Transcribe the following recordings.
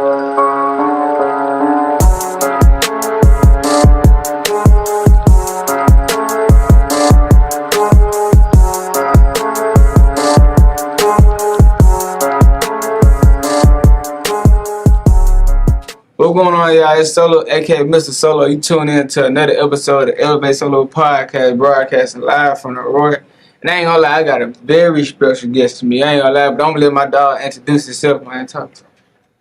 What's going on, y'all? It's Solo, aka Mr. Solo. You tune in to another episode of the Elevate Solo Podcast, broadcasting live from the Roy. And I ain't gonna lie, I got a very special guest to me. I ain't gonna lie, but I'm gonna let my dog introduce himself, man. Talk to him.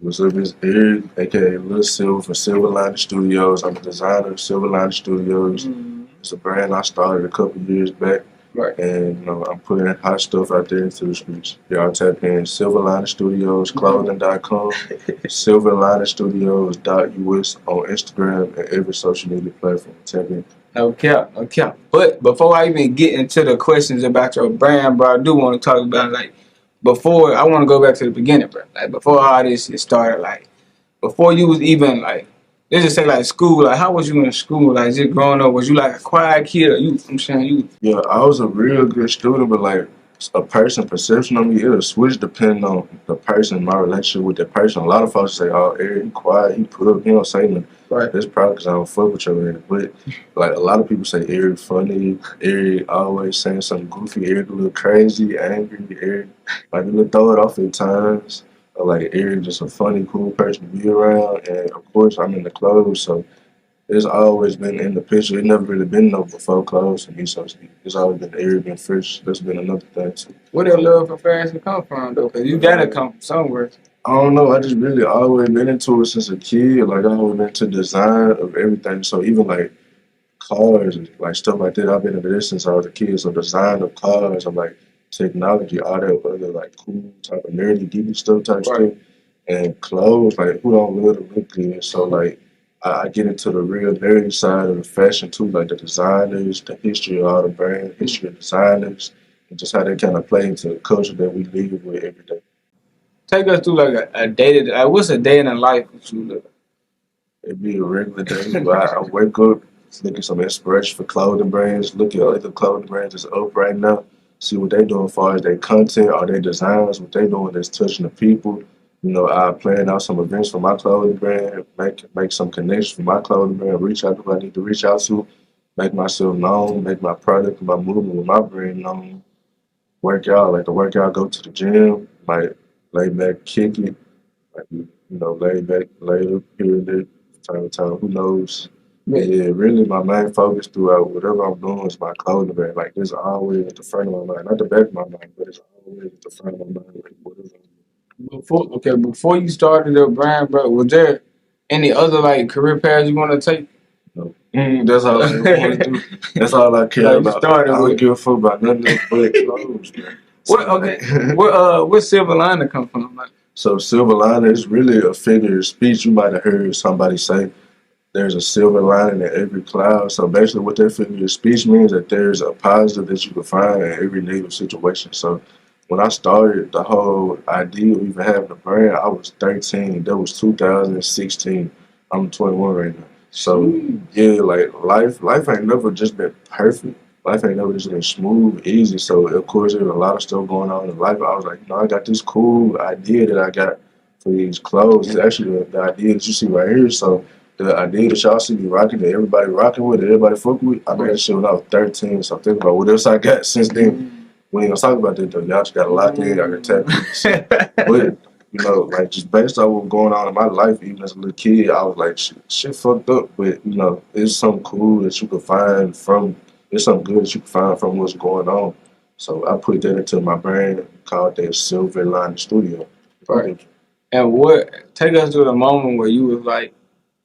What's up, it's Eric, aka Lil Silver from SilverLiningStudios. I'm a designer of SilverLiningStudios. It's a brand I started a couple years back. Right. And I'm putting hot stuff out there into the streets. Y'all tap in SilverLiningStudios, clothing.com, SilverLiningStudios.us on Instagram and every social media platform. Tap in. No cap. But before I even get into the questions about your brand, bro, I do want to talk about, I want to go back to the beginning, bro. Like, before all this started, before you was even, let's just say, school, how was you in school? Just growing up, was you, a quiet kid? Or Yeah, I was a real good student, but, a person perception of me, it'll switch depending on the person, my relationship with that person. A lot of folks say, oh, Eric, he quiet, he put up, he don't say nothing. Right. That's probably because I don't fuck with your ass. But, a lot of people say Eric funny, Eric always saying something goofy, Eric a little crazy, angry, Eric, he'll throw it off at times. Or, Eric just a funny, cool person to be around. And, of course, I'm in the clothes, so it's always been in the picture. It never really been no before clothes to me, so to speak. It's always been Eric, been fresh. That's been another thing, too. Where that love for fashion come from, though? Because you got to come from somewhere. I don't know. I just really always been into it since a kid. I always been into design of everything. So even cars and stuff like that, I've been into this since I was a kid. So design of cars and technology, all that other cool type of nerdy, geeky stuff type stuff. And clothes, who don't love to look good? So I get into the real nerdy side of the fashion too, the designers, the history of all the brands, history of designers, and just how they kind of play into the culture that we live with every day. Take us through a day to what's a day in the life that you live? It'd be a regular day. I wake up, looking some inspiration for clothing brands, look at other clothing brands that's up right now, see what they doing as far as their content or their designs, what they doing that's touching the people. I plan out some events for my clothing brand, make some connections for my clothing brand, reach out to who I need to reach out to, make myself known, make my product and my movement with my brand known. Work out, go to the gym, lay back, kick it, lay back, lay up here and there, time to time, who knows? Yeah, really my main focus throughout whatever I'm doing is my clothing brand. It's always at the front of my mind, not the back of my mind, but it's always at the front of my mind, whatever I'm doing. Before you started the brand, bro, was there any other career paths you want to take? No. That's all I want to do. That's all I care about. I don't give a fuck about nothing but clothes, man. Where Silver Lining come from? So Silver Lining is really a figure of speech. You might have heard somebody say there's a silver lining in every cloud. So basically what that figure of speech means that there's a positive that you can find in every negative situation. So when I started the whole idea of even having a brand, I was 13. That was 2016. I'm 21 right now. So yeah, life ain't never just been perfect. Life ain't never just been smooth, easy. So of course there's a lot of stuff going on in life. I was like, I got this cool idea that I got for these clothes. It's actually the idea that you see right here. So the idea that y'all see me rocking, that everybody rocking with, that everybody fuck with, I made that shit when I was 13. So think about what else I got since then. We ain't gonna talk about that though. Y'all just gotta lock in. I can tap in. But just based on what's going on in my life, even as a little kid, I was like, shit fucked up. But it's something cool that you can find from. It's something good that you can find from what's going on. So I put that into my brand, called that SilverLiningStudios. Right. And take us to the moment where you was like,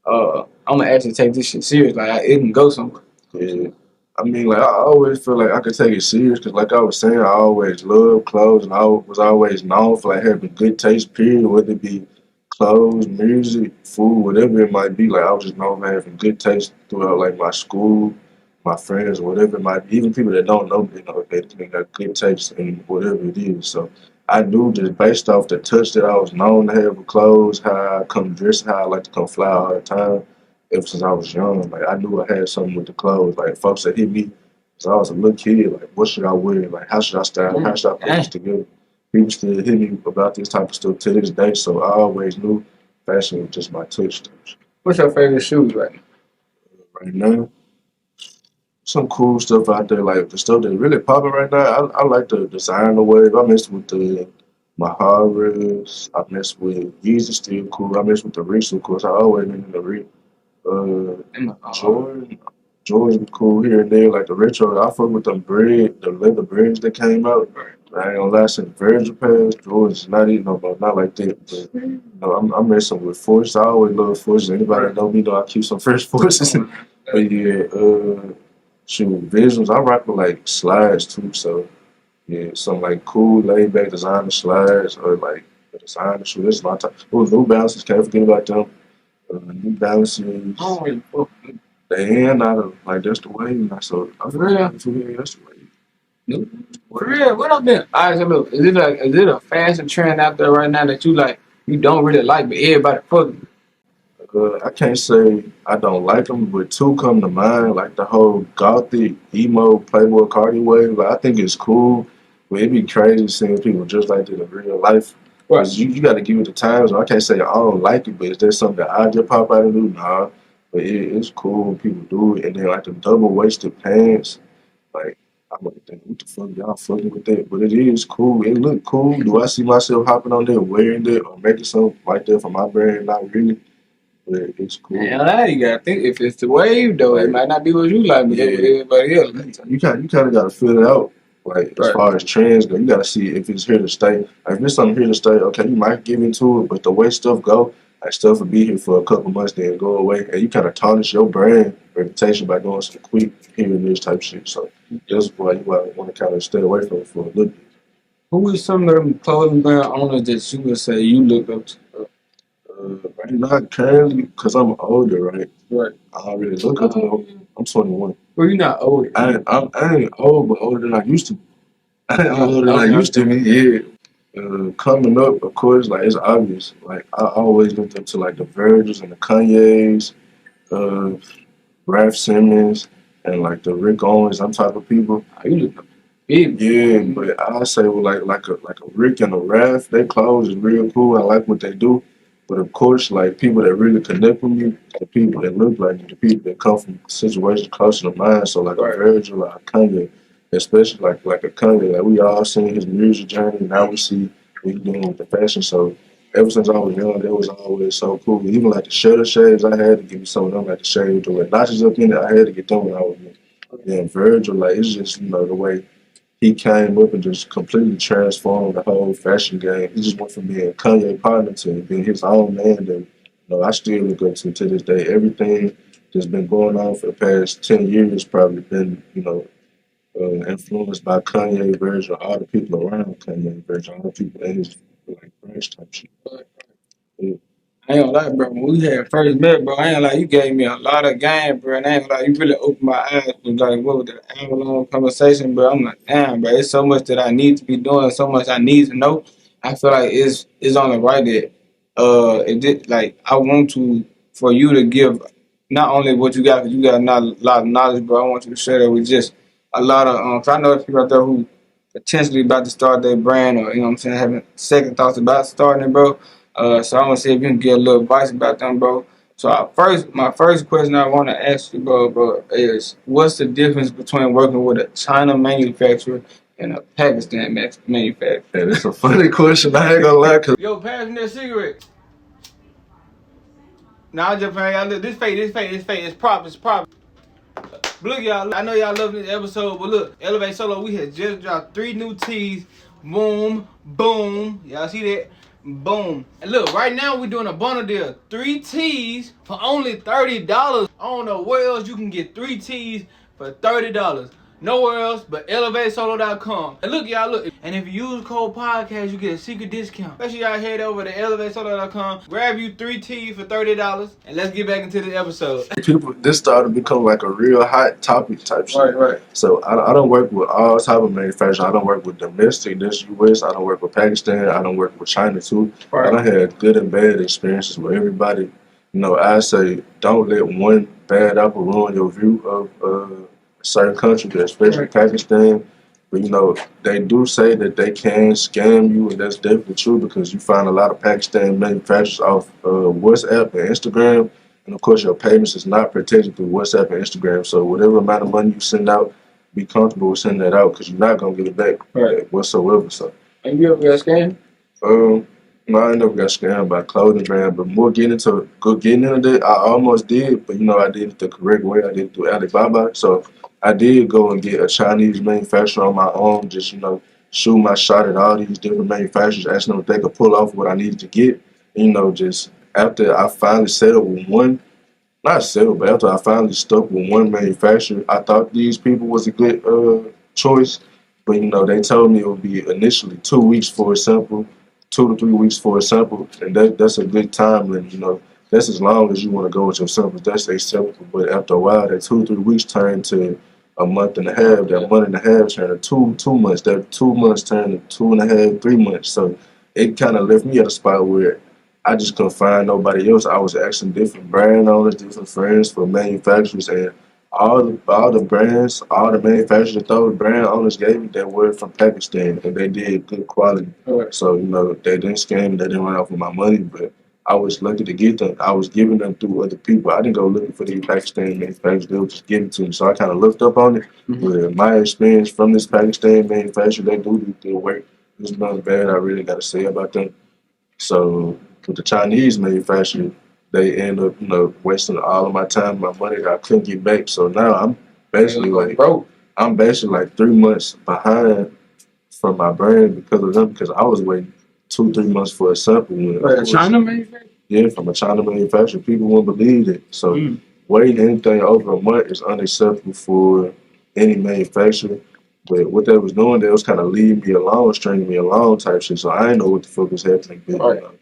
I'm gonna actually take this shit serious. It can go somewhere. Yeah. I always feel like I could take it serious because, I was saying, I always loved clothes and I was always known for having good taste, period, whether it be clothes, music, food, whatever it might be. I was just known for having good taste throughout, my school, my friends, whatever it might be. Even people that don't know me, they got good taste in whatever it is. So I knew just based off the touch that I was known to have with clothes, how I come dressed, how I like to come fly all the time. Ever since I was young, I knew I had something with the clothes. Folks that hit me since I was a little kid, what should I wear? How should I style? How should I put this together? People still hit me about this type of stuff to this day, so I always knew fashion is just my touch. What's your favorite shoes right now? Right now, some cool stuff out there, like the stuff that's really popping right now. I like the designer wave. I mess with the Maharas. I mess with Yeezy, still cool. I mess with the Reese, of course. I always been in the Reese. Jordan, Jordan cool here and there, like the retro. I fuck with the leather breads that came out. I ain't gonna lie, since Virgil passed, Jordan's not even not like that. But you know, I'm messing with Force. I always love Forces. Anybody that know me know I keep some fresh Forces. But yeah, shoot, visuals. I rock with like slides too. So yeah, some like cool laid back designer slides or like the designer shoe. This is my time. Oh, New Balances, can't forget about them. New Balances. They hand out of like that's the way. Like, so I feel like that's the way. Nope. For real, what up there? All right, so look, is it a fashion trend out there right now that you don't really like, but everybody fucking? I can't say I don't like them, but two come to mind, like the whole gothic emo Playboy Cardi wave. Like, I think it's cool, but it'd be crazy seeing people just like that in real life. Because you got to give it the time. So I can't say I don't like it, but is there something that I just pop out and do? Nah, but it's cool when people do it. And then like the double waisted pants, like I'm like, thinking, what the fuck y'all fucking with that? But it is cool. It look cool. Do I see myself hopping on there, wearing it, or making something like that for my brand? Not really. But it's cool. Yeah, you gotta think if it's the wave though, it might not be what you like, but yeah, everybody else. You kind of got to feel it out. Like as far as trends go, you got to see if it's here to stay. Like if it's something here to stay, okay, you might give into it, but the way stuff go, like stuff will be here for a couple months, then go away, and you kind of tarnish your brand reputation by doing some quick here and this type shit. So that's why you want to kind of stay away from it for a little bit. Who is some of them clothing brand owners that you would say you look up to? Right now, currently, because I'm older, right? Right. I don't really look up to them. I'm 21. Well, you're not old. I ain't old, but older than I used to be. I ain't older than I used to be, yeah. Coming up, of course, like it's obvious. Like I always looked up to like the Virgils and the Kanyes, uh, Raf Simmons, and like the Rick Owens, them type of people. You look big. Yeah, but I say well, like a Rick and a Raf, their clothes is real cool. I like what they do. But of course, like people that really connect with me, the people that look like me, the people that come from situations closer to mine. So like a Virgil, like a Kanye, especially like a Kanye, like we all seen his music journey. Now we see what he's doing with the fashion. So ever since I was young, that was always so cool. Even like the shutter shades, I had to give me some of them, like the shades with notches up in it. I had to get them when I was young. Yeah, Virgil, like it's just the way he came up and just completely transformed the whole fashion game. He just went from being Kanye partner to being his own man. And I still look up to this day. Everything that's been going on for the past 10 years probably been influenced by Kanye Virgil, all the people around Kanye Virgil, all the people in his like branch type shit. Yeah. I ain't gonna lie, bro. When we had first met, bro, I ain't gonna lie, you gave me a lot of game, bro. And I ain't gonna lie, you really opened my eyes to like what was that hour-long conversation, bro. I'm like, damn, bro, it's so much that I need to be doing, so much I need to know. I feel like it's only right that it did like I want to for you to give not only what you got, because you got a lot of knowledge, bro. I want you to share that with just a lot of 'cause I know there's people out there who potentially about to start their brand or you know what I'm saying, having second thoughts about starting it, bro. So I want to see if you can get a little advice about them, bro. So my first question I want to ask you, bro, is what's the difference between working with a China manufacturer and a Pakistan manufacturer? Hey, that's a funny question. I ain't gonna lie. Yo, pass me that cigarette. Nah, I'm just playing. Y'all look, this fake, it's prop. Look, y'all, I know y'all love this episode, but look, Elevate Solo, we had just dropped 3 new teas. Boom, boom. Y'all see that? Boom. And look, right now we're doing a bundle deal. 3 teas for only $30. I don't know where else you can get 3 teas for $30. Nowhere else but ElevateSolo.com. And look, y'all, look. And if you use code podcast, you get a secret discount. Make sure y'all head over to ElevateSolo.com. Grab you 3 teas for $30. And let's get back into the episode. This started to become like a real hot topic type shit. Right. So I don't work with all type of manufacturers. I don't work with domestic, this US. I don't work with Pakistan. I don't work with China too. Right. I don't had good and bad experiences with everybody. I say don't let one bad apple ruin your view of a certain country, especially Pakistan. But they do say that they can scam you, and that's definitely true because you find a lot of Pakistan manufacturers off WhatsApp and Instagram, and of course your payments is not protected through WhatsApp and Instagram. So whatever amount of money you send out, be comfortable with sending that out because you're not gonna get it back whatsoever. So. Have you ever got scammed? Um, no, I never got scammed by a clothing brand, but more getting into that, I almost did, but I did it the correct way. I did it through Alibaba. So I did go and get a Chinese manufacturer on my own, just shoot my shot at all these different manufacturers, asking them if they could pull off what I needed to get. Just after I finally settled with one, not settled, but after I finally stuck with one manufacturer, I thought these people was a good choice. But they told me it would be initially 2 weeks for a sample, 2 to 3 weeks for a sample, and that's a good time limit. That's as long as you want to go with your samples. That's acceptable. But after a while, that 2 to 3 weeks turned to a month and a half. That month and a half turned to two months. That 2 months turned to 2.5, 3 months. So it kind of left me at a spot where I just couldn't find nobody else. I was asking different brand owners, different friends for manufacturers, and all the brands, all the manufacturers that those brand owners gave me that were from Pakistan, and they did good quality. So they didn't scam me, they didn't run off with my money, but I was lucky to get them. I was giving them through other people. I didn't go looking for these Pakistan manufacturers; they would just give it to me. So I kind of looked up on it. With my experience from this Pakistan manufacturer, they do good work. There's nothing bad I really got to say about them. So with the Chinese manufacturer, they end up, wasting all of my time, my money that I couldn't get back. So now basically like broke. I'm basically like 3 months behind from my brand because of them because I was waiting 2, 3 months for a sample. A China manufacturer? Yeah, from a China manufacturer. People wouldn't believe it. So waiting anything over a month is unacceptable for any manufacturer. But what they was doing, they was kind of leading me along, stringing me along type shit. So I didn't know what the fuck was happening. But,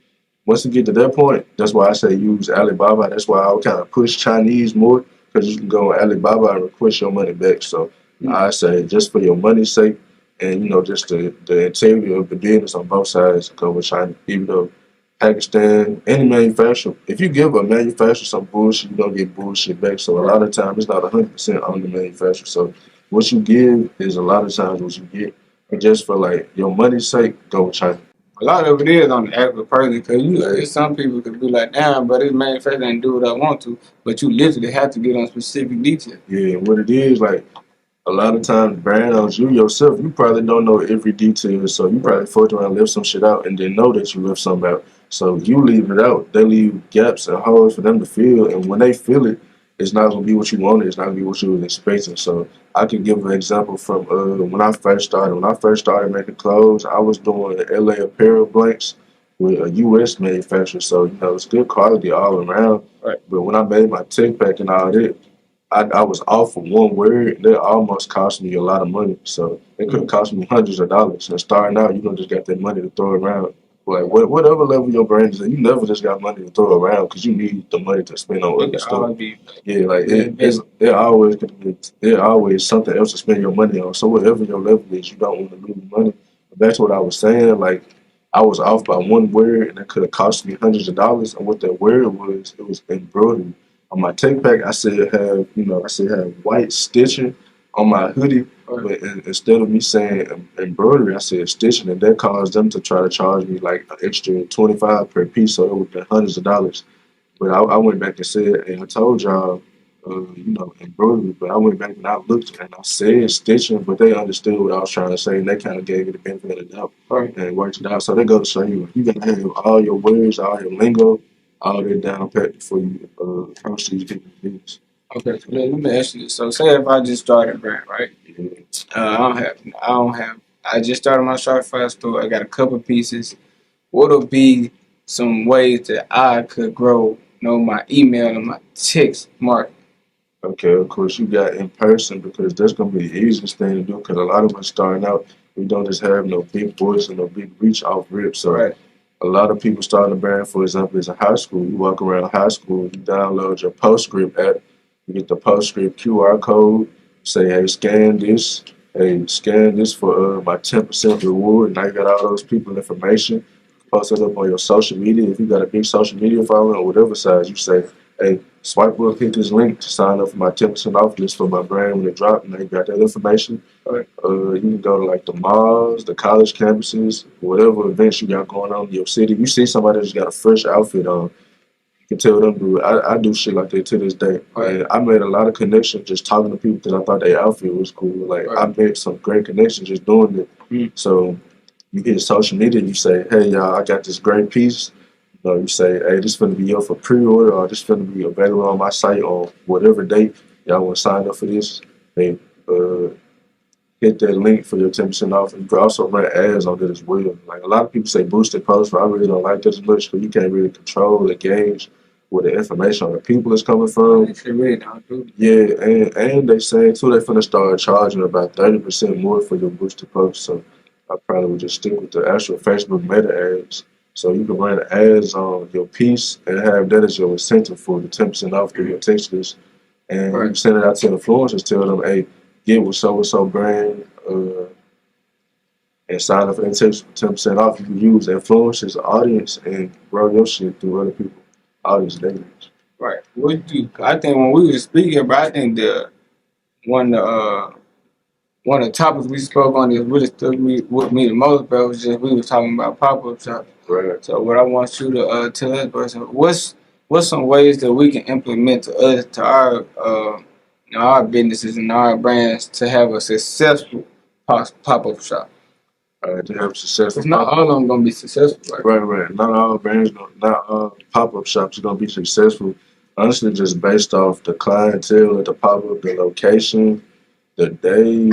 once you get to that point, that's why I say use Alibaba. That's why I would kind of push Chinese more because you can go on Alibaba and request your money back. So I say just for your money's sake and just the integrity of the business on both sides, go with China. Even though Pakistan, any manufacturer, if you give a manufacturer some bullshit, you're gonna get bullshit back. So a lot of times it's not 100% on the manufacturer. So what you give is a lot of times what you get. And just for like your money's sake, go with China. A lot of it is on the average person because some people could be like, damn, but this manufacturer ain't do what I want to, but you literally have to get on specific details. Yeah, what it is, like, a lot of times brand owners, you yourself, you probably don't know every detail, so you probably fucked around and left some shit out and then know that you left something out. So you leave it out, they leave gaps and holes for them to fill, and when they fill it, it's not gonna be what you wanted, it's not gonna be what you was expecting. So I can give an example from when I first started. When I first started making clothes, I was doing LA apparel blanks with a US manufacturer, so it's good quality all around. But when I made my tech pack and all that, I was off for one word, and that almost cost me a lot of money. So it could have cost me hundreds of dollars. And starting out, you don't just got that money to throw around. Like whatever level your brand is at, you never just got money to throw around because you need the money to spend on other stuff. Yeah, like it always something else to spend your money on. So whatever your level is, you don't want to lose money. But that's what I was saying. Like I was off by one word, and it could have cost me hundreds of dollars. And what that word was, it was embroidery. On my tech pack, I said have white stitching on my hoodie, but instead of me saying embroidery, I said stitching, and that caused them to try to charge me like an extra 25 per piece, so it would be hundreds of dollars. But I went back and said, and I told y'all, embroidery, but I went back and I looked and I said stitching, but they understood what I was trying to say, and they kind of gave me the benefit of the doubt and worked it out. So they go to show you gotta have all your words, all your lingo, all that down pat before you approach these different things. Okay, so let me ask you this. So say if I just started a brand, right? I just started my Shopify store. I got a couple pieces. What'll be some ways that I could grow, my email and my text marketing? Okay, of course you got in person because that's gonna be the easiest thing to do. Because a lot of us starting out, we don't just have no big voice and no big reach off rip. So a lot of people starting a brand, for example, is in high school. You walk around high school, you download your PostScript app, you get the PostScript QR code, say, hey, scan this for my 10% reward. Now you got all those people information. Post it up on your social media. If you got a big social media following or whatever size, you say, hey, swipe up, hit this link to sign up for my 10% off list for my brand when it drop, and they got that information. Right. You can go to like the malls, the college campuses, whatever events you got going on in your city. You see somebody that's got a fresh outfit on, you can tell them, dude, I do shit like that to this day. Right. And I made a lot of connections just talking to people because I thought their outfit was cool. Like, Right. I made some great connections just doing it. So you hit social media, you say, hey, y'all, I got this great piece. You say, hey, this is going to be up for pre-order, or this is going to be available on my site on whatever date y'all want to sign up for this. They hit that link for your 10% off. And you can also run ads on it as well. Like, a lot of people say boosted posts, but I really don't like that as much because you can't really control or gauge where the information on the people is coming from. They really don't do that. Yeah, and they say too, they're finna start charging about 30% more for your boosted posts. So I probably would just stick with the actual Facebook meta ads. So you can run ads on your piece and have that as your incentive for the 10% off through your text list. And you send it out to influencers, tell them, hey, get with so-and-so brand and sign up for that 10% off. You can use influencers, audience, and grow your shit through other people's audience database. Right. What do I think when we were speaking, bro? I think one of the topics we spoke on that really stuck with me the most, bro, was just we was talking about pop-up shops. Right. So what I want you to tell us, person, what's some ways that we can implement to our businesses and our brands to have a successful pop-up shop? To have successful. It's not all of them gonna be successful, right? Right. Not all brands, not all pop-up shops are gonna be successful. Honestly, just based off the clientele at the pop-up, the location, the day,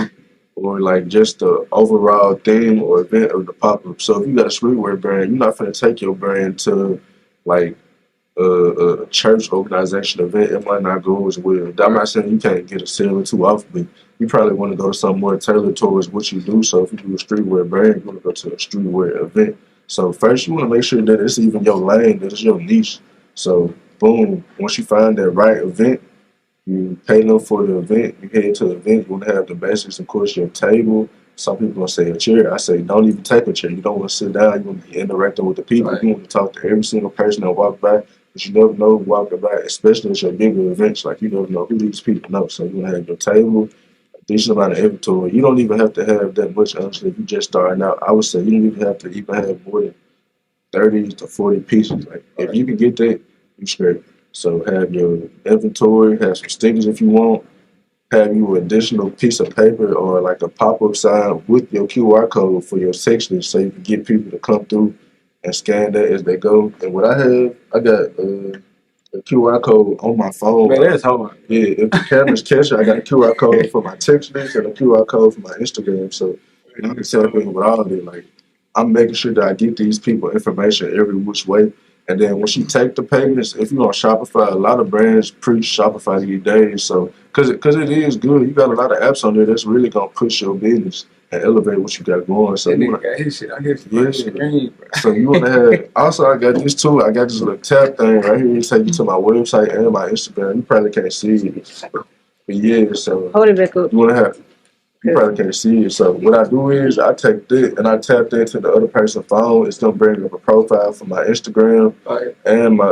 or like just the overall theme or event of the pop-up. So if you got a streetwear brand, you're not gonna take your brand to like a church organization event. It might not go as well. I'm not saying you can't get a sale or two off, but you probably want to go to something more tailored towards what you do. So if you do a streetwear brand, you want to go to a streetwear event. So first, you want to make sure that it's even your lane, that it's your niche. So boom, once you find that right event, you pay them for the event. You head to the event. You want to have the basics, of course, your table. Some people gonna say a chair. I say don't even take a chair. You don't want to sit down. You want to be interacting with the people. Right. You want to talk to every single person that walk by. But you never know walking by, especially at your bigger events. Like you never know who these people know. So you want to have your table, a decent amount of inventory. You don't even have to have that much. Honestly, if you just starting out, I would say you don't even have to even have more than 30 to 40 pieces. Like if you can get that, you straight. So have your inventory, have some stickers if you want, have you an additional piece of paper or like a pop-up sign with your QR code for your section so you can get people to come through and scan that as they go. And what I have, I got a QR code on my phone. Man, that's hard. Yeah, if the cameras catch it, I got a QR code for my text list and a QR code for my Instagram. So I can tap in with all of it. Like I'm making sure that I get these people information every which way. And then once you take the payments, if you're on Shopify, a lot of brands preach Shopify these days. So, because it is good, you got a lot of apps on there that's really gonna push your business and elevate what you got going. So That you nigga wanna, got his shit on his Yeah. screen, bro. so you wanna have. Also, I got this too. I got this little tap thing right here. It take you to my website and my Instagram. You probably can't see it, but yeah. So Hold it back up. you wanna have. You probably can't see it. So what I do is I take that and I tap that to the other person's phone. It's gonna bring up a profile for my Instagram Right. and my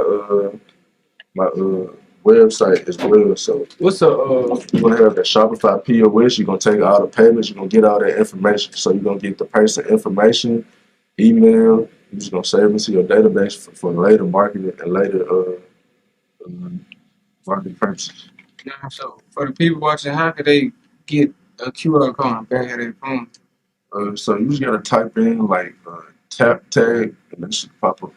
website as well. So What's you're gonna have that Shopify POS. You're gonna take all the payments. You're gonna get all that information. So you're gonna get the person information, email. You're just gonna save it to your database for later marketing and later marketing purposes. now? So for the people watching, how could they get a QR code on the back of their phone? So you just gotta type in like tap tag and that should pop up.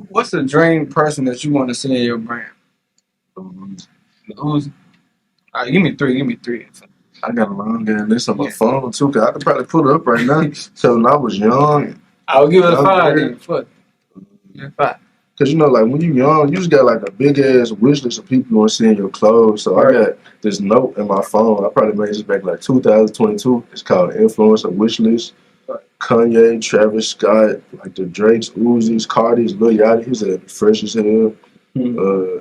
What's the dream person that you want to see in your brand? Um, Who's? Give me three. Give me three. I got a long ass list on my Yeah. phone too. Cause I could probably put it up right now. So when I was young, I'll give it a Young 5 girl. then. Fuck. Yeah, 5. cause you know, like when you young, you just got like a big ass wish list of people you want to see in your clothes. So I got this note in my phone. I probably made this back like 2022. It's called Influencer Wish List. Kanye, Travis Scott, like the Drakes, Uzis, Cardis, Lil Yachty. He's fresh as hell.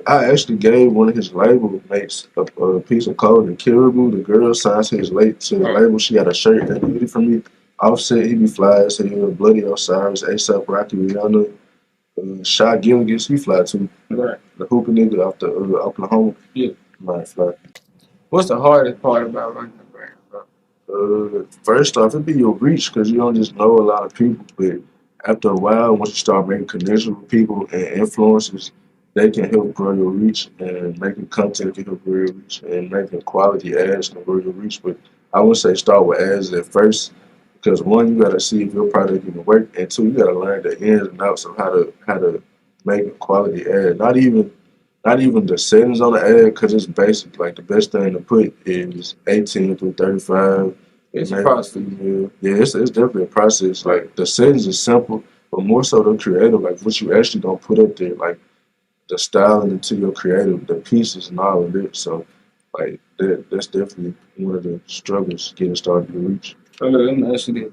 I actually gave one of his label mates a piece of clothing. Caribou, the girl, signs his late to the label. She got a shirt that he did for me. Offset, he be fly as hell. Bloody Osiris, ASAP Rocky, Rihanna. Shy Gilligan, he fly too. Right. the hooping nigga off the Oklahoma. Yeah. Might fly. What's the hardest part about running a brand, bro? First off, it'd be your reach because you don't just know a lot of people, but after a while, once you start making connections with people and influencers, they can help grow your reach, and making content can help grow your reach, and making quality ads can grow your reach. But I would say start with ads at first because one, you gotta see if your product even work, and two, you gotta learn the ins and outs of how to make a quality ad. Not even the settings on the ad because it's basic. Like the best thing to put is 18 through 35. It's a Maybe process. female. Yeah, it's definitely a process. Like the settings is simple, but more so the creative. Like what you actually gonna put up there, like the styling into your creative, the pieces and all of it. So like that's definitely one of the struggles getting started to reach. So look, let me ask you this.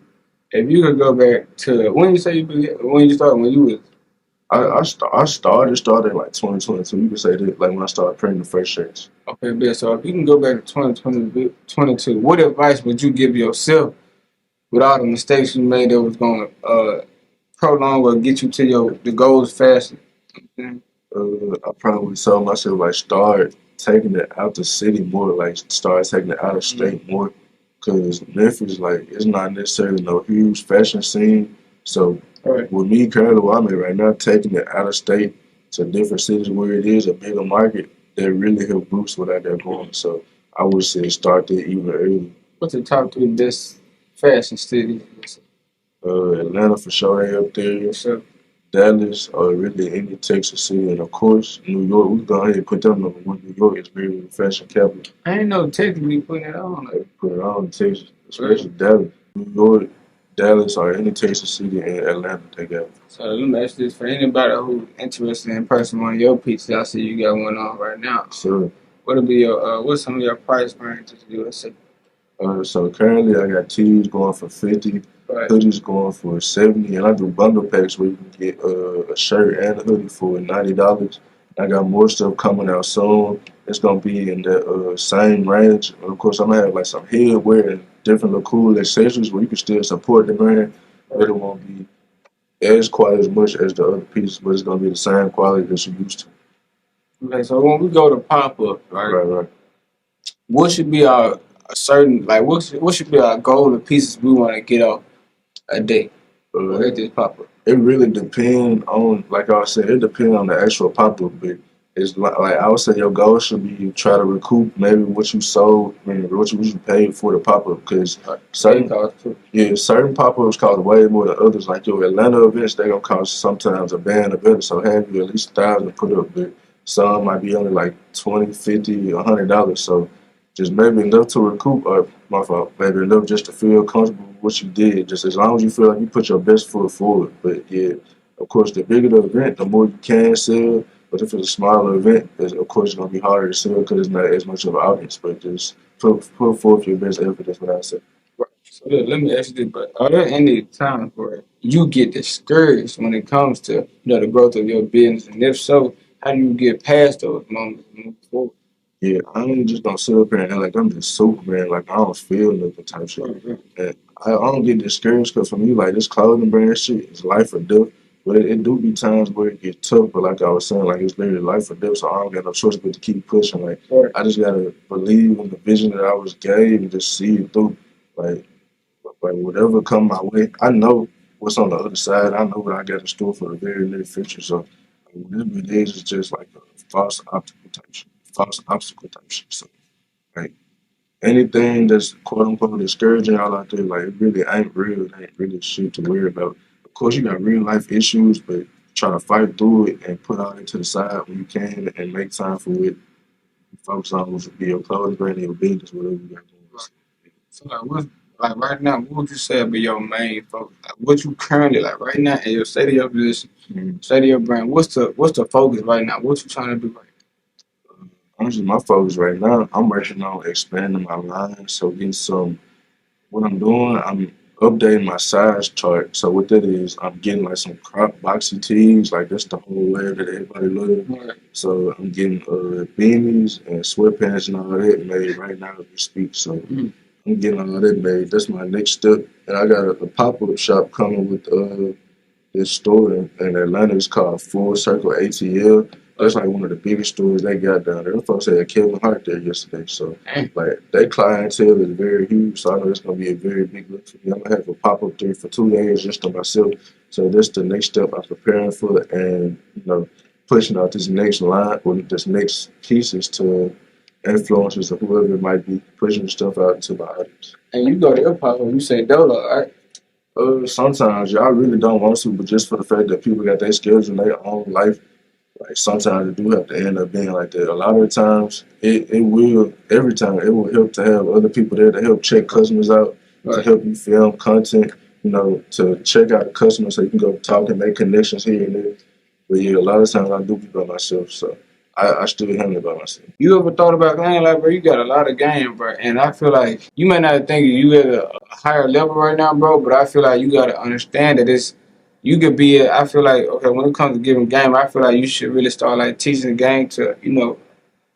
If you could go back to when you say when you started, when you was I started like 2022. You could say that like when I started printing the first shirts. okay, bet. So if you can go back to 2022, what advice would you give yourself with all the mistakes you made that was going to prolong or get you to the goals faster? Mhm. I probably would tell myself like start taking it out the city more, like start taking it out of state more, because Memphis like it's not necessarily no huge fashion scene. So All right. with me currently where I'm at right now, taking it out of state to different cities where it is a bigger market, that really help boost what I got going. So I would say start there even early. What's the top three best fashion cities? Atlanta for sure they up there. So Dallas or really any Texas city, and of course New York. We go ahead and put them number one. New York is really the fashion capital. I ain't know technically putting it on. They put it on Texas, especially Dallas, New York, Dallas, or any Texas city in Atlanta. They got. So let me ask this for anybody who's interested in purchasing one of your pieces. I see you got one on right now. So, What'll be your what's some of your price ranges? You say so currently I got tees going for 50, right. hoodies going for 70, and I do bundle packs where you can get a shirt and a hoodie for $90. I got more stuff coming out soon. It's gonna be in the same range. And of course, I'm gonna have like some headwear and different little cool accessories where you can still support the brand, but it won't be as quite as much as the other pieces, but it's gonna be the same quality that you used to. Okay, so when we go to pop up, right? Right, right. What should be our a certain like what should be our goal of pieces we want to get off a day or at this pop up? It really depends on, like I said, it depends on the actual pop up. But it's like I would say, your goal should be try to recoup maybe what you sold, I mean, what you paid for the pop up. Because certain pop ups cost way more than others. Like your Atlanta events, they gonna cost sometimes a band or better. So have you at least 1,000 to put up. But some might be only like 20, 50, $100. So just maybe enough to recoup, or my fault, maybe enough just to feel comfortable with what you did. Just as long as you feel like you put your best foot forward. But yeah, of course, the bigger the event, the more you can sell. But if it's a smaller event, of course, it's gonna be harder to sell because it's not as much of an audience. But just put forth your best effort. That's what I say. Right. So let me ask you this, but are there any times where you get discouraged when it comes to the growth of your business, and if so, how do you get past those moments and move forward? Yeah, I ain't just gonna sit up here and act like I'm just Superman, like I don't feel nothing type shit. Right. And I don't get discouraged because for me, like this clothing brand shit is life or death. But it do be times where it gets tough. But like I was saying, like it's literally life or death. So I don't got no choice but to keep pushing. Like Right. I just gotta believe in the vision that I was gave and just see it through. Like whatever come my way, I know what's on the other side. I know what I got in store for the very near future. So whatever it is, it's just like a false obstacle type shit. False obstacle type shit. So like anything that's quote unquote discouraging y'all out there, like it really ain't real. It ain't really shit to worry about. Of course, you got real life issues, but try to fight through it and put all it to the side when you can and make time for it. Focus on what should be your clothing brand, your business, whatever you got going. Right. So like right now, what would you say would be your main focus? Like what you currently like right now in your state of your position, state of your brand. What's the focus right now? What you trying to do right Honestly, my focus right now, I'm working on expanding my line. So getting some, what I'm doing, I'm updating my size chart. So what that is, I'm getting like some crop boxy tees, like that's the whole wear that everybody loves. now? Right. So I'm getting beanies and sweatpants and all that made right now as we speak. So Mhm. I'm getting all that made. That's my next step. And I got a pop up shop coming with this store in Atlanta. It's called Full Circle ATL. That's like one of the biggest stores they got down there. Them folks had Kevin Hart there yesterday. So, like, their clientele is very huge. So, I know it's going to be a very big look for me. I'm going to have a pop up there for 2 days just to myself. So, that's the next step I'm preparing for. And, pushing out this next line or this next pieces to influencers or whoever it might be, pushing stuff out into my audience. And you go to hip hop when you say Dolo, right? Sometimes, yeah, I really don't want to, but just for the fact that people got their schedules and their own life, like sometimes it do have to end up being like that. A lot of the times, it will, every time, it will help to have other people there to help check customers out, to help you film content, to check out the customers so you can go talk and make connections here and there. But yeah, a lot of times I do be by myself, so I still handle it by myself. You ever thought about game like, bro? You got a lot of game, bro, and I feel like you may not think you at a higher level right now, bro, but I feel like you gotta understand that it's you could be. I feel like okay, when it comes to giving game, I feel like you should really start like teaching the game to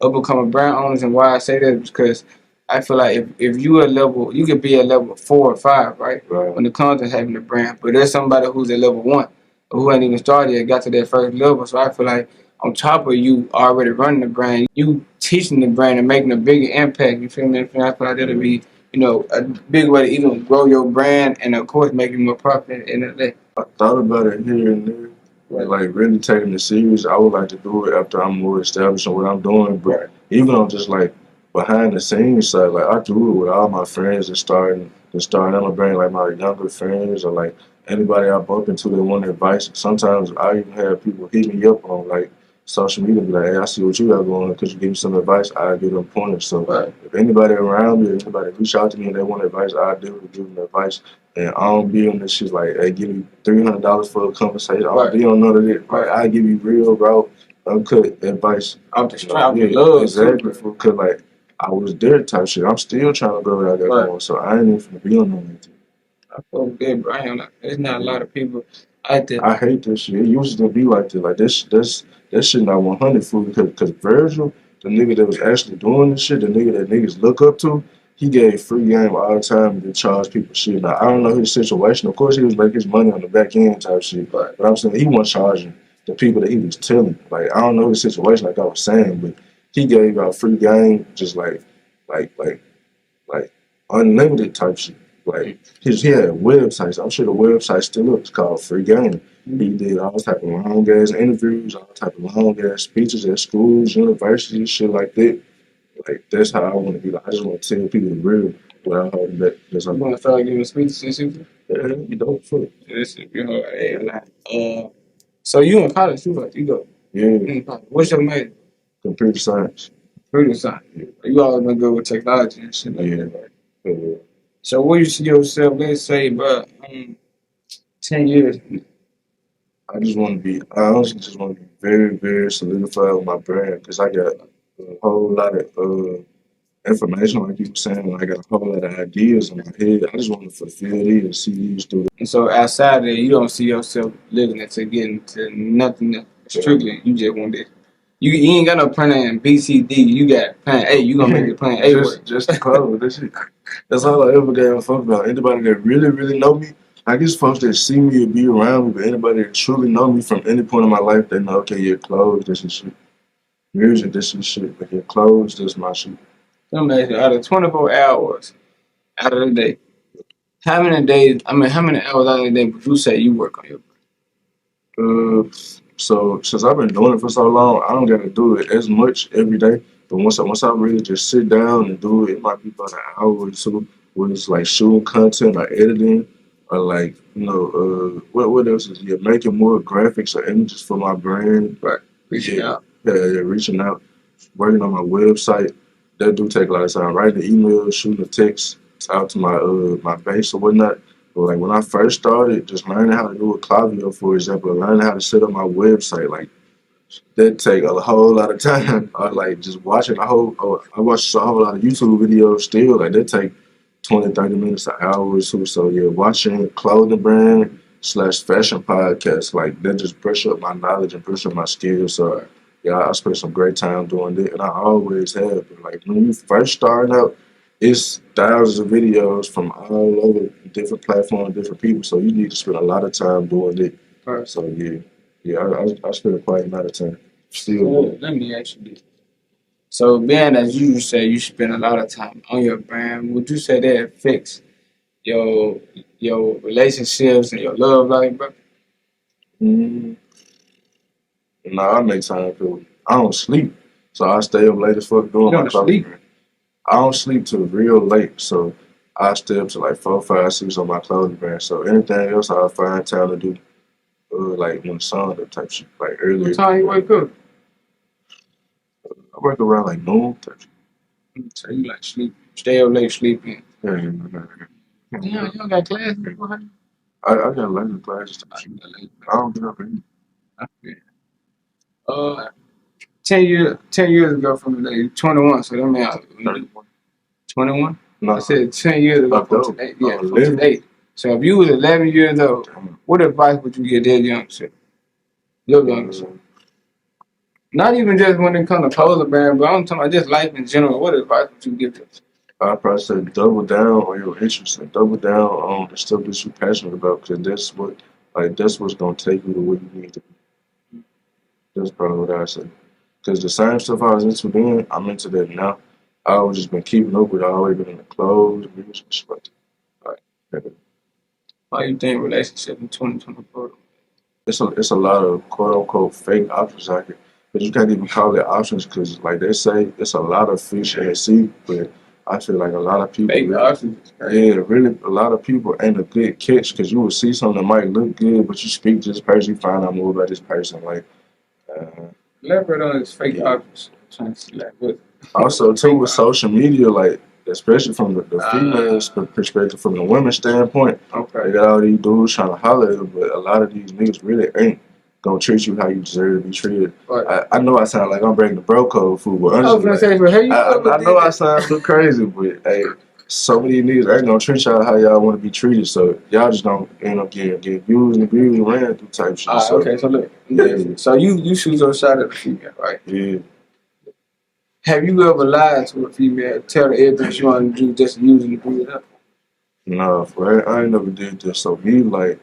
up and coming brand owners. And why I say that is because I feel like if you at level, you could be at level 4 or 5, right? Right. When it comes to having a brand, but there's somebody who's at level 1 or who ain't even started yet, got to that first level. So I feel like on top of you already running the brand, you teaching the brand and making a bigger impact. You feel me? I feel like that'll be, a big way to even grow your brand and of course make you more profit in the day. I thought about it here and there. Like really taking it serious, I would like to do it after I'm more established in what I'm doing. But even on just like behind the scenes side, like I do it with all my friends and starting. I'm gonna bring like my younger friends or like anybody I bump into that want advice. Sometimes I even have people hit me up on like social media, be like, "Hey, I see what you got going. Could you give me some advice?" I give them pointers. So if anybody around me, or anybody reach out to me and they want advice, I definitely give them advice. And I don't be on this shit like, hey, give me $300 for a conversation. I don't be on none of that. Like, I give you real, raw, uncut advice. I'm just trying to love exactly. Because, like, I was there type shit. I'm still trying to go where I got going. So I ain't even finna be on none of that. I feel good, bro. There's not a lot of people out there. I hate this shit. It used to be like that. Like, that shit not 100 food. Because Virgil, the nigga that was actually doing this shit, the nigga that niggas look up to, he gave free game all the time and charge people shit. Now, I don't know his situation. Of course, he was making his money on the back end type shit. But I'm saying he wasn't charging the people that he was telling. Like, I don't know his situation, like I was saying, but he gave out free game, just like unlimited type shit. Like, he had websites. I'm sure the website's still up. It's called Free Game. He did all type of long ass interviews, all type of long ass speeches at schools, universities, shit like that. Like, that's how I want to be. Like, I just want to tell people the real without holding back. That's how You want to start giving speeches and shit? Yeah, you don't foot. This is, so you in college too, like you go. Yeah. What's your major? Computer science. Computer science. Yeah. You always been good with technology and shit like that. Yeah. So where you see yourself, let's say, bro, 10 years? I honestly just want to be very, very solidified with my brand because I got a whole lot of information, like you were saying. I got a whole lot of ideas in my head. I just want to fulfill these and see these through. And so outside of that, you don't see yourself living into getting to nothing else. Strictly, you just want this. You ain't got no plan B, C, D. You got plan A. You gonna make it plan A work. Just to close. That's all I ever gave a fuck about. Anybody that really, really know me, I guess folks that see me or be around me, but anybody that truly know me from any point in my life, they know, okay, your clothes, this is shit. Music, this is shit. But your clothes, this is my shit. Imagine out of 24 hours out of the day, how many hours out of the day would you say you work on your brand? So since I've been doing it for so long, I don't gotta do it as much every day. But once I really just sit down and do it, it might be about an hour or two. When it's like shooting content or editing, or like what else is making more graphics or images for my brand. Right, reaching out. Yeah, reaching out, working on my website. That do take a lot of time. Writing an email, shooting a text out to my base or whatnot. But like when I first started, just learning how to do a Klaviyo, for example, learning how to set up my website, like that take a whole lot of time. Or like just watching I watched a whole lot of YouTube videos still. Like that take 20, 30 minutes, an hour or two. So yeah, watching clothing brand / fashion podcasts, like that just brush up my knowledge and brush up my skills. So yeah, I spent some great time doing that, and I always have. But like when you first start out, it's thousands of videos from all over different platforms, different people. So you need to spend a lot of time doing it. Right. So yeah, I spent quite a lot of time. Still, let me ask you this. So, being as you say, you spend a lot of time on your brand. Would you say that affects your your relationships and your love life, bro? mm, nah, I make time for it. I don't sleep, so I stay up late as fuck You doing my don't clothing sleep. brand. I don't sleep till real late, so I stay up to like 4, 5, 6 on my clothing brand. So anything else, I find time to do, like when the sun up type shit, like What earlier. time you wake up? I work around like noon type shit. So you like sleep, stay up late sleeping. Yeah, Damn, you don't got classes. I got laser classes type shit. I don't get up early. Uh, 10 years ago from today, 21. So that means 21. No, I said 10 years ago from dope. today. Yeah, from 11. today. So if you was 11 years old, what advice would you give that young self? Your younger self. Not even just when it comes to clothing brand, but I'm talking about just life in general. What advice would you give them? I probably say double down on your interests and double down on the stuff that you're passionate about, because that's what's gonna take you to where you need to be. That's probably what I say. Because the same stuff I was into then, I'm into that now. I always just been keeping up with it. I always been in the clothes, music, shit like that. Like, How you think relationship in 2024? it's a lot of quote unquote fake options out here, but you can't even call it options because, like they say, it's a lot of fish in the sea. But I feel like a lot of people, Fake options. yeah, really, a lot of people ain't a good catch because you will see something that might look good, but you speak to this person, you find out more about this person. Like, Elaborate on this fake options. I'm trying to see like what. also too with social media, like especially from the female's perspective, from the women's standpoint, Okay. they got all these dudes trying to holler at them, but a lot of these niggas really ain't gonna treat you how you deserve to be treated. Right. I know I sound like I'm breaking the bro code food, but I was honestly, gonna like, say, but hey, I know I sound too crazy, but hey, some of these niggas ain't gonna treat y'all how y'all want to be treated, so y'all just don't end up getting views and views and ran through type shit. So, okay, so look, yeah, so you shoot your shot at the female, right? yeah. Have you ever lied to a female, tell her everything she wanted to do just using to build up? Nah, for I ain't never did this. So me, like,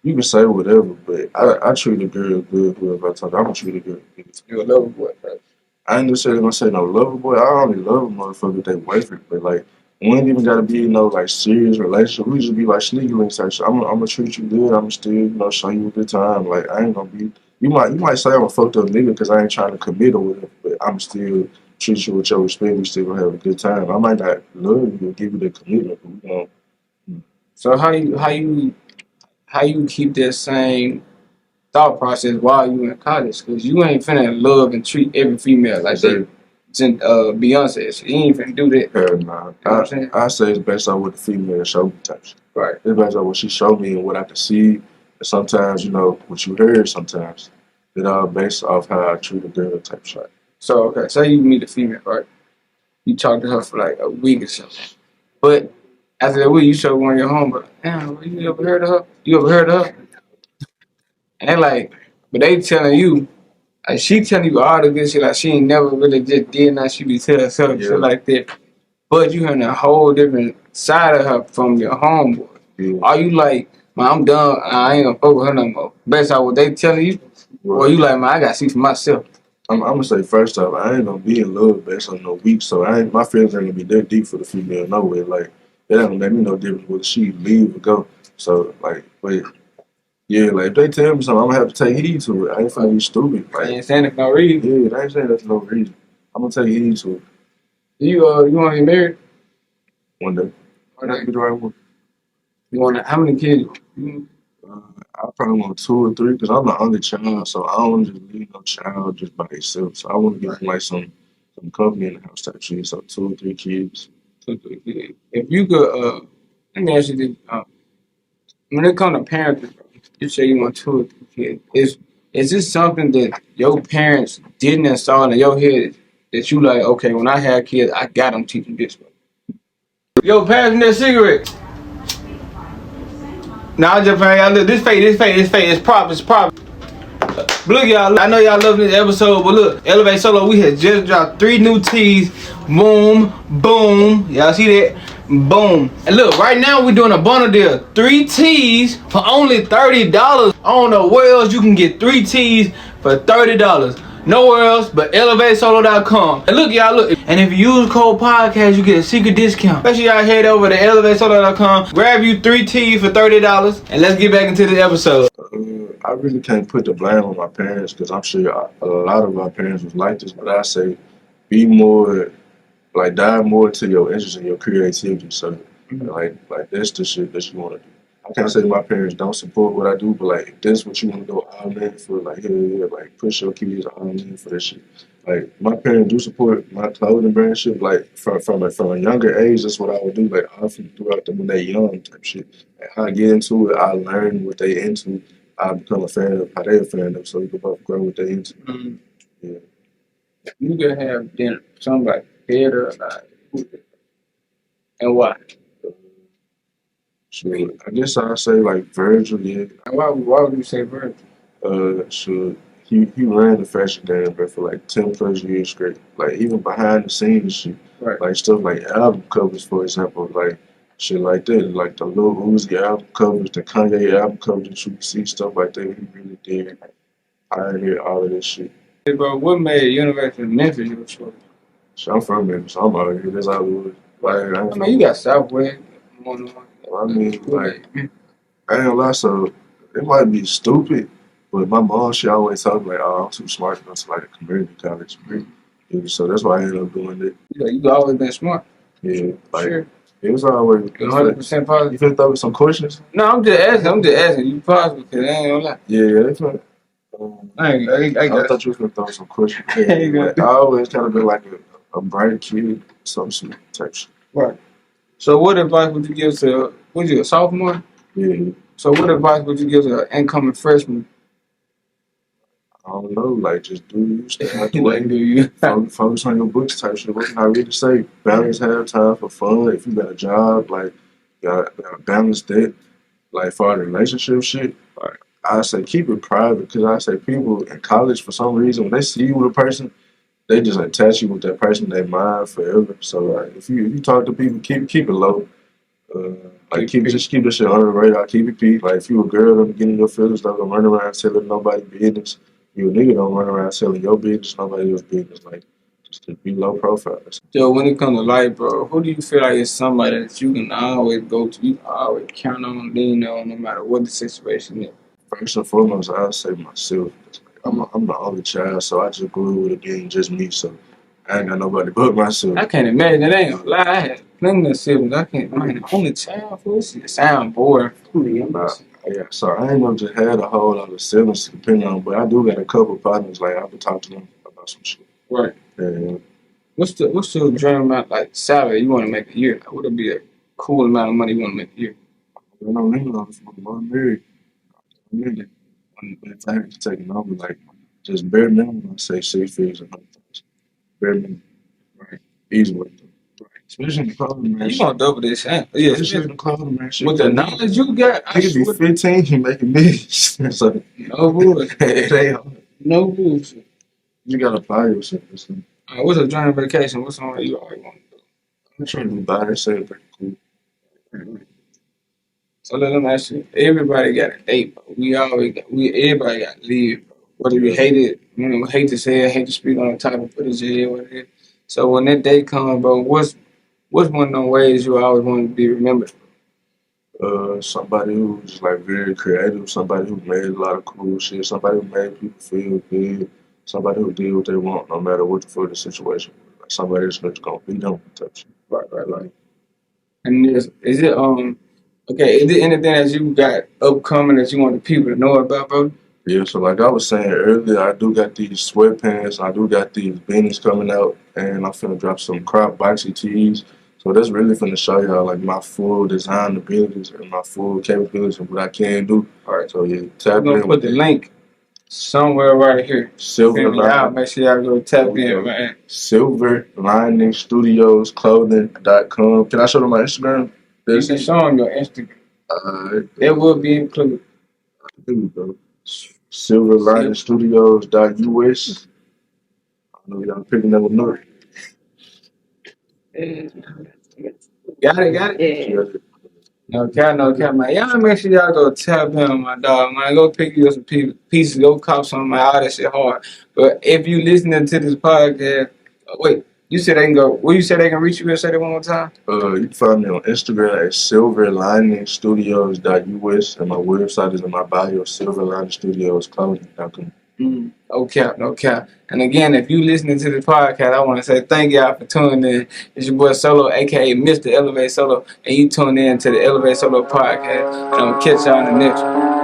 you can say whatever, but I treat a girl good. Whoever I talk, I'm gonna treat a girl good. You a lover boy, right? I ain't necessarily gonna say no lover boy. I only love a motherfucker if they boyfriend, but like, we ain't even gotta be no like serious relationship. We just be like sneaky links. Like, so I'm gonna treat you good. I'm still, show you a good time. Like, I ain't gonna be. You might say I'm a fucked up nigga because I ain't trying to commit or whatever, but I'm still treat you with your respect. We still gonna have a good time. I might not love you or give you the commitment, but we gonna. So how you keep that same thought process while you in college? Because you ain't finna love and treat every female like that. Beyonce, so you ain't finna do that. Hell nah. You know what I'm saying? I say it's based on what the female show me type shit. Right. It's based on what she showed me and what I could see. And sometimes, what you heard sometimes. It all based off how I treat a girl type shit. So okay, say you meet a female, right? You talk to her for like a week or something. But after that week, you show one of your homeboys. Damn, you ever heard of her? You ever heard of her? And like, but they telling you, like, she telling you all the good shit. Like, she ain't never really just did nothing. She be telling herself shit like that. But you hearing a whole different side of her from your homeboy. Yeah. Are you like, man, I'm done. I ain't gonna fuck with her no more. Based on what they telling you, or you like, man, I gotta see for myself. I'm gonna say first off, I ain't gonna be in love based on no week, so my feelings ain't gonna be that deep for the female no way. Like, it ain't gonna make me no difference whether she leave or go. So like, but yeah, like if they tell me something, I'm gonna have to take heed to it. I ain't finna be stupid. Like, I ain't saying it for no reason. yeah, they ain't saying that for no reason. I'm gonna take heed to it You want to get married? one day. That'd be the right one. You want how many kids? I probably want 2 or 3 because I'm the only child, so I don't want to just leave no child just by themselves. So I want to give them like some company in the house type shit. So 2 or 3 kids. 2 or 3 kids. If you could, let me ask you this: when it comes to parenting, you say you want 2 or 3 kids. Is this something that your parents didn't install in your head that you like? Okay, when I have kids, I got them teaching this way. Yo, pass me that cigarette. Nah, I just playing. Look, this fake. It's prop. Look, y'all. I know y'all love this episode, but look, Elevate Solo. We had just dropped 3 new teas. Boom, boom. Y'all see that? Boom. And look, right now we're doing a bundle deal. 3 teas for only $30. I don't know where else you can get 3 teas for $30. nowhere else but ElevateSolo.com. And look, y'all, look. And if you use code podcast, you get a secret discount. Make sure y'all head over to ElevateSolo.com. Grab you 3 teas for $30. And let's get back into the episode. I really can't put the blame on my parents because I'm sure a lot of our parents was like this, but I say be more, like dive more into your interest and your creativity. So like that's the shit that you want to do. I can't say my parents don't support what I do, but like if that's what you want to go all in for, like yeah, like push your kids all in for that shit. Like my parents do support my clothing brand shit. Like from a younger age, that's what I would do. Like often throughout them when they young type shit. Like, how I get into it, I learn what they into. I become a fan of how they a fan of, so we can both grow what they into. Yeah. You can have dinner, somebody better or not, and why? Sure. I guess I'd say like Virgil, yeah. Why would you say Virgil? Sure. He ran the fashion game, bro, for like 10 plus years straight. Like even behind the scenes shit. Right. Like stuff like album covers, for example, like shit like that. Like the Lil Uzi album covers, the Kanye album covers, that you can see stuff like that. He really did pioneer all of this shit. Hey, bro, what made University of Memphis your choice? So I'm from Memphis, so I'm out here. That's Hollywood. Like, I mean, you got Southwest. I mean, like, I ain't gonna lie, so it might be stupid, but my mom, she always told me, like, oh, I'm too smart to go to like a community college. Yeah, so that's why I ended up doing it. You always been smart. Yeah, like, sure. It was always 100% positive. You finna throw some questions? No, I'm just asking. You positive, because I ain't gonna lie. Yeah, that's right. I thought you were gonna throw some questions. Like, I always kind of been like a bright kid, some shit type shit. Right. So what advice would you give to, was you a sophomore? Yeah. So what advice would you give to an incoming freshman? I don't know, like just do you stay out the way. Focus on your books type shit. What can I really say? Balance have time for fun. If you got a job, like you gotta balance that. Like for the relationship shit, like I say keep it private because I say people in college for some reason when they see you with a person, they just attach you with that person in their mind forever. So like if you talk to people, keep it low. Like keep this shit under the radar. Keep it peak. Like if you a girl, don't get in your feelings. Don't run around telling nobody business. You a nigga, don't run around telling your business, nobody else's business. Like just to be low profile. Yo, when it comes to life, bro, who do you feel like is somebody that you can always go to, you can always count on, lean on, no matter what the situation is? First and foremost, I'll say myself. I'm the only child, so I just grew with it being just me. So I ain't got nobody but myself. I can't imagine. That ain't gonna lie. I had plenty of siblings. I can't. I'm the only child for this. It sound boring for me. Yeah, so I ain't never just had a whole lot of siblings to depend on, but I do got a couple partners. Like I've been talking to them about some shit. Right. Yeah. What's your dream amount, like salary you want to make a year? Like, what would be a cool amount of money you want to make a year? I don't know. I'm married. If I had to take a number, like just bare minimum, I'd say 6 figures a month. Bare minimum. Right. Easily. Especially in the clothing man. You gonna double this, huh? Yeah, especially in the clothing man. With the knowledge you got, I could be 15, you making millions. So no bullshit. It ain't hard. No bullshit. You gotta apply yourself. What's a dream vacation? What's something you always want to do? I'm trying to buy that shit pretty cool. So let them ask you. Everybody got a date, bro. Everybody got to leave, bro. Whether you hate it, hate to say it, hate to speak on the topic, put it in whatever. So when that day comes, bro, what's one of them ways you always want to be remembered? Somebody who's like very creative, somebody who made a lot of cool shit, somebody who made people feel good, somebody who did what they want no matter what the fucking situation. Like somebody that's just gonna be them type shit. Right. And is it okay, is there anything that you got upcoming that you want the people to know about, bro? Yeah, so like I was saying earlier, I do got these sweatpants, I do got these beanies coming out, and I'm finna drop some crop boxy tees. So that's really finna show y'all like my full design abilities and my full capabilities and what I can do. All right, so yeah, tap in. I'm gonna put the link somewhere right here. SilverLining. Make sure y'all go tap in, man. SilverLiningStudios.com. Can I show them my Instagram? You can show them your Instagram. It will be included. Here we go. SilverLiningStudios.us. I know y'all picking up a note. Got it. No cap, no cap, man. Y'all make sure y'all go tap in, my dog, man. Go pick you up some pieces. Go cop some, man. All that shit hard. But if you listening to this podcast, wait, you said they can go. Where you said they can reach you? Say that one more time. You can find me on Instagram at SilverLiningStudios.us, and my website is in my bio, SilverLiningStudios.com. No cap, no cap. And again, if you listening to this podcast, I want to say thank y'all for tuning in. It's your boy Solo, aka Mr. Elevate Solo, and you tune in to the Elevate Solo podcast. And I'm gonna catch y'all in the next one.